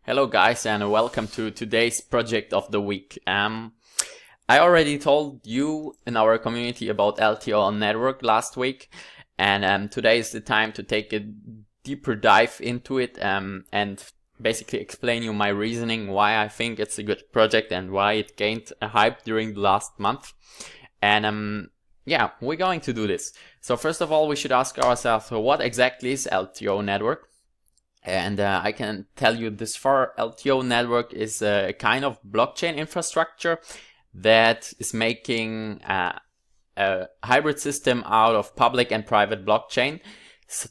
Hello guys and welcome to today's project of the week. I already told you in our community about LTO Network last week, and today is the time to take a deeper dive into it and basically explain you my reasoning why I think it's a good project and why it gained a hype during the last month. And yeah, we're going to do this. So first of all, we should ask ourselves, what exactly is LTO Network? And I can tell you this far, LTO Network is a kind of blockchain infrastructure that is making a hybrid system out of public and private blockchain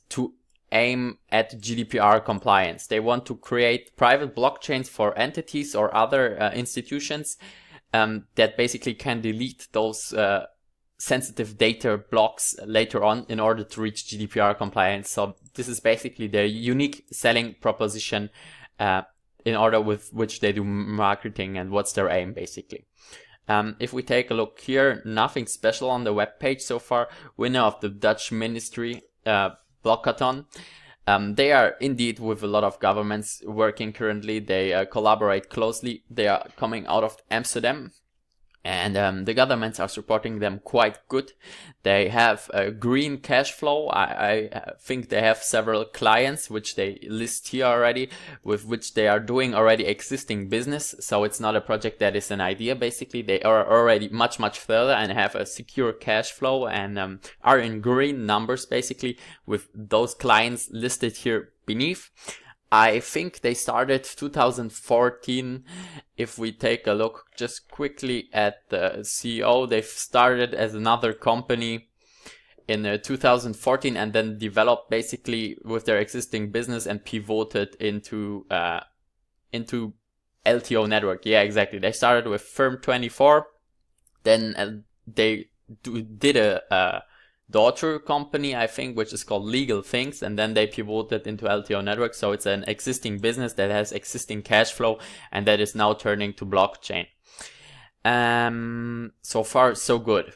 to aim at GDPR compliance. They want to create private blockchains for entities or other institutions that basically can delete those sensitive data blocks later on in order to reach GDPR compliance. So this is basically their unique selling proposition in order with which they do marketing and what's their aim basically. If we take a look here, nothing special on the web page so far. Winner of the Dutch ministry blockathon. They are indeed with a lot of governments working currently. They collaborate closely. They are coming out of Amsterdam. And the governments are supporting them quite good. They have a green cash flow. I think they have several clients, which they list here already, with which they are doing already existing business. So it's not a project that is an idea. Basically, they are already much further and have a secure cash flow and are in green numbers, basically, with those clients listed here beneath. I think they started 2014. If we take a look just quickly at the CEO, they've started as another company in 2014 and then developed basically with their existing business and pivoted into LTO Network. Yeah, exactly. They started with Firm24, then they did a daughter company, I think, which is called Legal Things, and then they pivoted into LTO Network. So it's an existing business that has existing cash flow and that is now turning to blockchain. So far so good.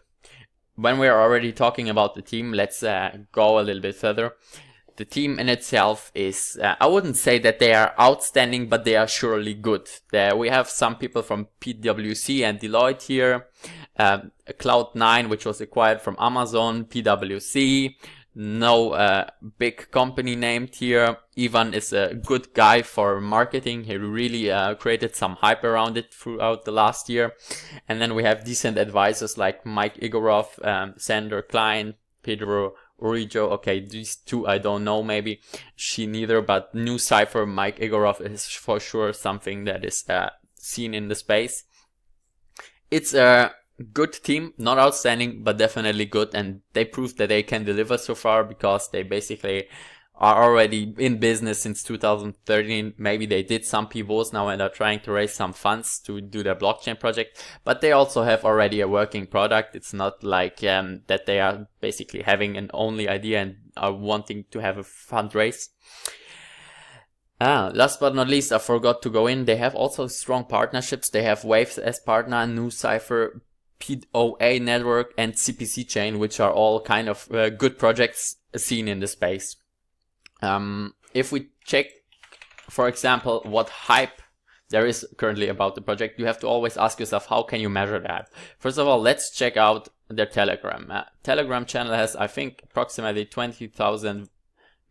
When we're already talking about the team, let's go a little bit further. The team in itself is, I wouldn't say that they are outstanding, but they are surely good. We have some people from PwC and Deloitte here. Cloud9, which was acquired from Amazon, PwC. No big company named here. Ivan is a good guy for marketing. He really created some hype around it throughout the last year. And then we have decent advisors like Mike Igorov, Sander Klein, Pedro Urijo. Okay, these two I don't know, maybe she neither, but New Cypher, Mike Igorov is for sure something that is seen in the space. It's a good team, not outstanding, but definitely good, and they proved that they can deliver so far because they basically are already in business since 2013. Maybe they did some pivots now and are trying to raise some funds to do their blockchain project, but they also have already a working product. It's not like that they are basically having an only idea and are wanting to have a fundraise. Last but not least, I forgot to go in. They have also strong partnerships. They have Waves as partner, New Cypher, POA Network, and CPC Chain, which are all kind of good projects seen in the space. If we check, for example, what hype there is currently about the project, you have to always ask yourself, how can you measure that? First of all, let's check out their Telegram. Telegram channel has, I think, approximately 20,000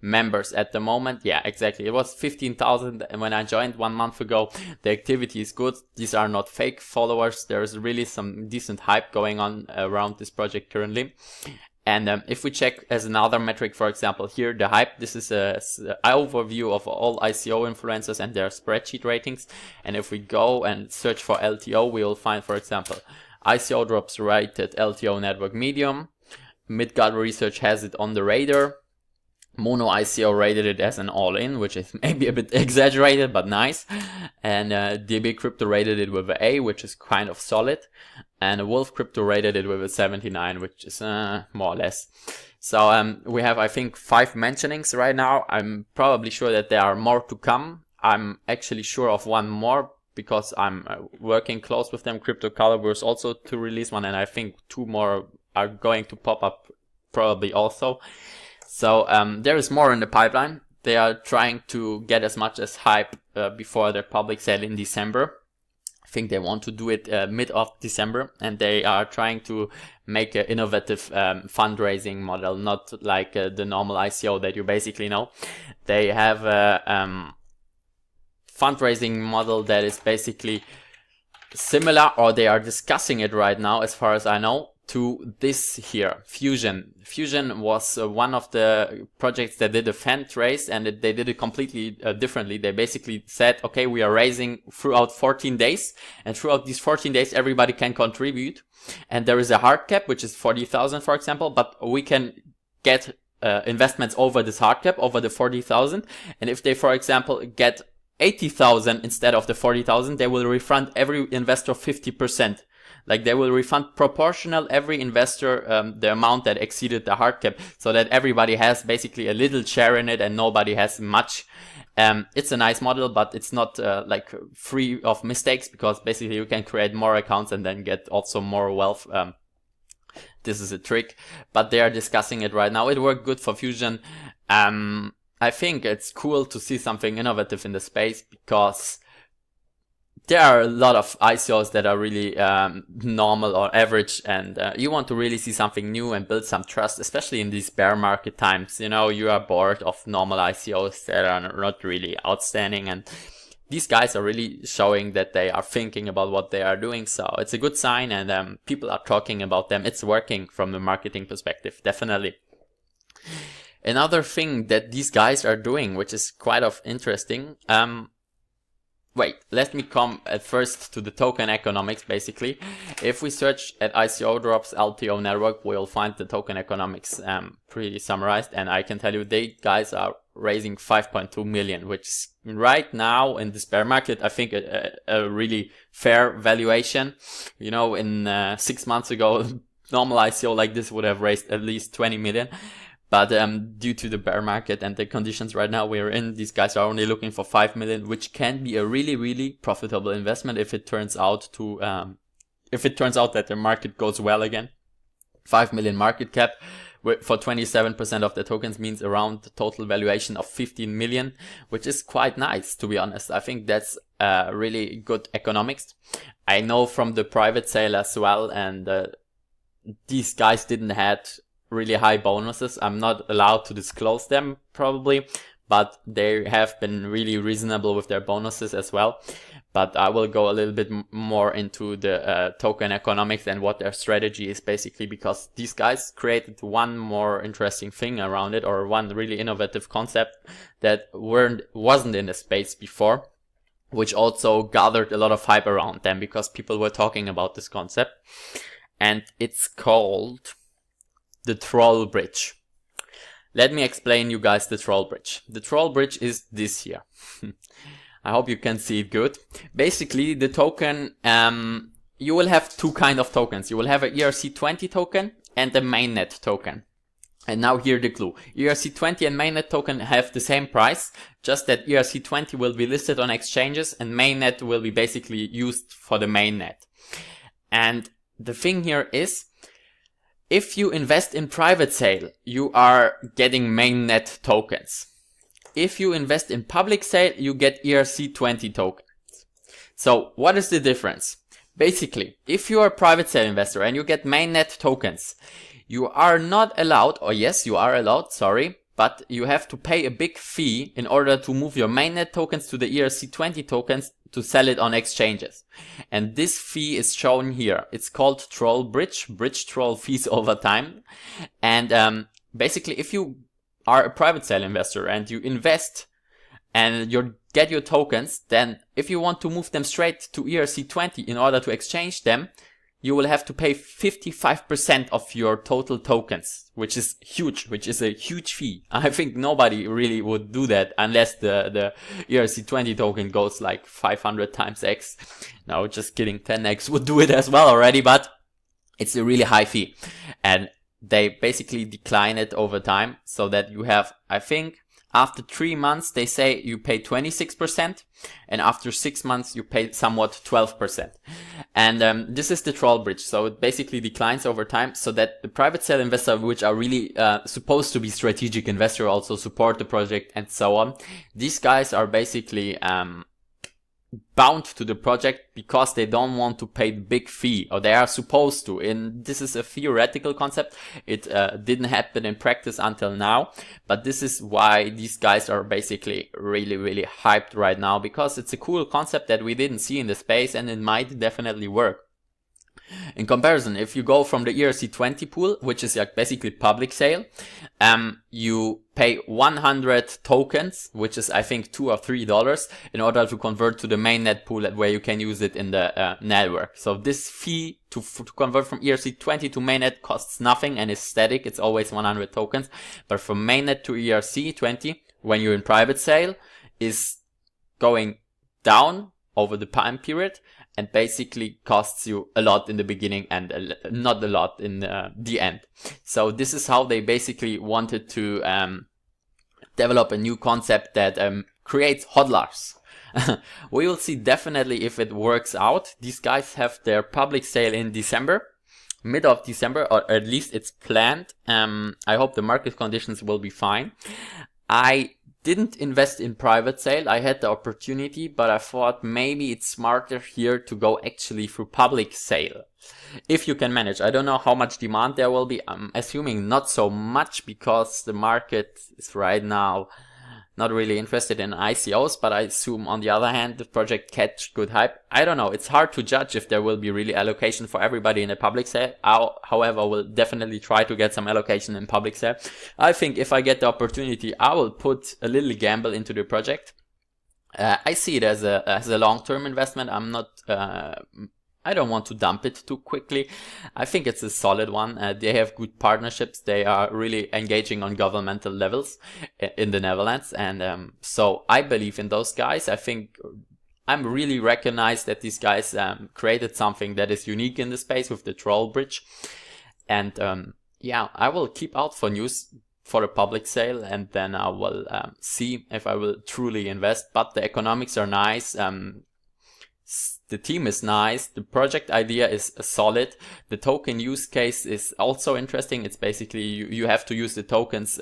members at the moment. Yeah, exactly. It was 15,000 when I joined 1 month ago. The activity is good. These are not fake followers. There's really some decent hype going on around this project currently. And if we check as another metric, for example, here, the hype, this is an overview of all ICO influencers and their spreadsheet ratings. And if we go and search for LTO, we will find, for example, ICO drops rated LTO Network medium. Midgard Research has it on the radar. Mono ICO rated it as an all-in, which is maybe a bit exaggerated, but nice. And DB Crypto rated it with an A, which is kind of solid. And Wolf Crypto rated it with a 79, which is more or less. So we have, I think, 5 mentionings right now. I'm probably sure that there are more to come. I'm actually sure of one more because I'm working close with them. Crypto Caliber is also to release one, and I think 2 more are going to pop up probably also. So there is more in the pipeline. They are trying to get as much as hype before their public sale in December. I think they want to do it mid of December, and they are trying to make an innovative fundraising model, not like the normal ICO that you basically know. They have a fundraising model that is basically similar, or they are discussing it right now, as far as I know, to this here, Fusion. Fusion was one of the projects that did a fundraise, and they did it completely differently. They basically said, okay, we are raising throughout 14 days, and throughout these 14 days, everybody can contribute. And there is a hard cap, which is 40,000, for example, but we can get investments over this hard cap, over the 40,000. And if they, for example, get 80,000 instead of the 40,000, they will refund every investor 50%. Like they will refund proportional every investor the amount that exceeded the hard cap, so that everybody has basically a little share in it and nobody has much. It's a nice model, but it's not like free of mistakes, because basically you can create more accounts and then get also more wealth. This is a trick, but they are discussing it right now. It worked good for Fusion. I think it's cool to see something innovative in the space, because there are a lot of ICOs that are really normal or average, and you want to really see something new and build some trust, especially in these bear market times. You know, you are bored of normal ICOs that are not really outstanding, and these guys are really showing that they are thinking about what they are doing. So it's a good sign, and people are talking about them. It's working from the marketing perspective, definitely. Another thing that these guys are doing, which is quite of interesting, wait, let me come at first to the token economics, basically. If we search at ICO drops LTO Network, we'll find the token economics pretty summarized, and I can tell you they guys are raising 5.2 million, which is right now in this bear market, I think a really fair valuation. You know, in 6 months ago, normal ICO like this would have raised at least 20 million. But due to the bear market and the conditions right now we're in, these guys are only looking for 5 million, which can be a really, really profitable investment if it turns out to, that the market goes well again. 5 million market cap for 27% of the tokens means around the total valuation of 15 million, which is quite nice, to be honest. I think that's really good economics. I know from the private sale as well, and these guys didn't had really high bonuses. I'm not allowed to disclose them probably, but they have been really reasonable with their bonuses as well. But I will go a little bit more into the token economics and what their strategy is, basically, because these guys created one more interesting thing around it, or one really innovative concept that wasn't in the space before, which also gathered a lot of hype around them because people were talking about this concept. And it's called the Troll Bridge. Let me explain you guys the Troll Bridge. The Troll Bridge is this here. I hope you can see it good. Basically, the token, you will have two kind of tokens. You will have an ERC20 token and a mainnet token. And now here the clue. ERC20 and mainnet token have the same price, just that ERC20 will be listed on exchanges and mainnet will be basically used for the mainnet. And the thing here is, if you invest in private sale, you are getting mainnet tokens. If you invest in public sale, you get ERC20 tokens. So what is the difference? Basically, if you are a private sale investor and you get mainnet tokens, you are not allowed, or yes, you are allowed, sorry, but you have to pay a big fee in order to move your mainnet tokens to the ERC20 tokens to sell it on exchanges. And this fee is shown here. It's called Troll Bridge troll fees over time. And basically, if you are a private sale investor and you invest and you get your tokens, then if you want to move them straight to ERC20 in order to exchange them, you will have to pay 55% of your total tokens, which is huge, which is a huge fee. I think nobody really would do that unless the ERC20 token goes like 500 times X. No, just kidding. 10X would do it as well already, but it's a really high fee. And they basically decline it over time so that you have, I think, After 3 months, they say you pay 26%, and after 6 months, you pay somewhat 12%. And this is the troll bridge, so it basically declines over time, so that the private sale investors, which are really supposed to be strategic investors, also support the project and so on. These guys are basically bound to the project because they don't want to pay the big fee, or they are supposed to. And this is a theoretical concept. It didn't happen in practice until now, but this is why these guys are basically really hyped right now, because it's a cool concept that we didn't see in the space, and it might definitely work. In comparison, if you go from the ERC20 pool, which is like basically public sale, you pay 100 tokens, which is I think $2 or $3, in order to convert to the mainnet pool where you can use it in the network. So this fee to convert from ERC20 to mainnet costs nothing and is static. It's always 100 tokens. But from mainnet to ERC20, when you're in private sale, is going down over the time period, and basically costs you a lot in the beginning and not a lot in the end. So this is how they basically wanted to develop a new concept that creates hodlers. We will see definitely if it works out. These guys have their public sale in December, mid of December, or at least it's planned. I hope the market conditions will be fine. I didn't invest in private sale. I had the opportunity, but I thought maybe it's smarter here to go actually through public sale. If you can manage. I don't know how much demand there will be. I'm assuming not so much, because the market is right now not really interested in ICOs, but I assume on the other hand the project catch good hype. I don't know. It's hard to judge if there will be really allocation for everybody in a public sale. However, we'll definitely try to get some allocation in public sale. I think if I get the opportunity, I will put a little gamble into the project. I see it as a long-term investment. I don't want to dump it too quickly. I think it's a solid one. They have good partnerships. They are really engaging on governmental levels in the Netherlands. And so I believe in those guys. I think I'm really recognized that these guys created something that is unique in the space with the troll bridge. And yeah, I will keep out for news for a public sale, and then I will see if I will truly invest. But the economics are nice. The team is nice. The project idea is solid. The token use case is also interesting. It's basically you have to use the tokens.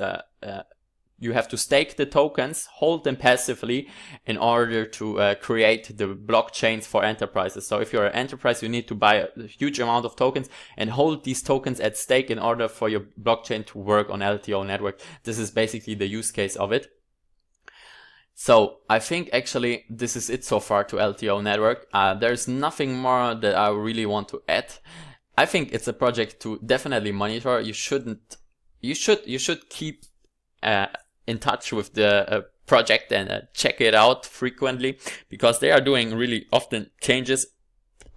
You have to stake the tokens, hold them passively in order to create the blockchains for enterprises. So if you're an enterprise, you need to buy a huge amount of tokens and hold these tokens at stake in order for your blockchain to work on LTO Network. This is basically the use case of it. So I think actually this is it so far to LTO Network. There's nothing more that I really want to add. I think it's a project to definitely monitor. You should keep in touch with the project and check it out frequently, because they are doing really often changes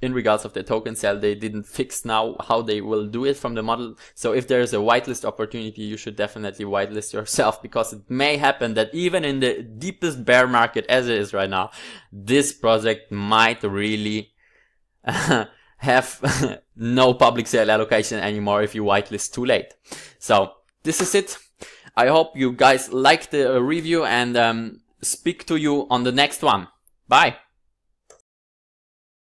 in regards of the token sale. They didn't fix now how they will do it from the model. So if there is a whitelist opportunity, you should definitely whitelist yourself, because it may happen that even in the deepest bear market as it is right now, this project might really have no public sale allocation anymore if you whitelist too late. So this is it. I hope you guys liked the review, and speak to you on the next one. Bye.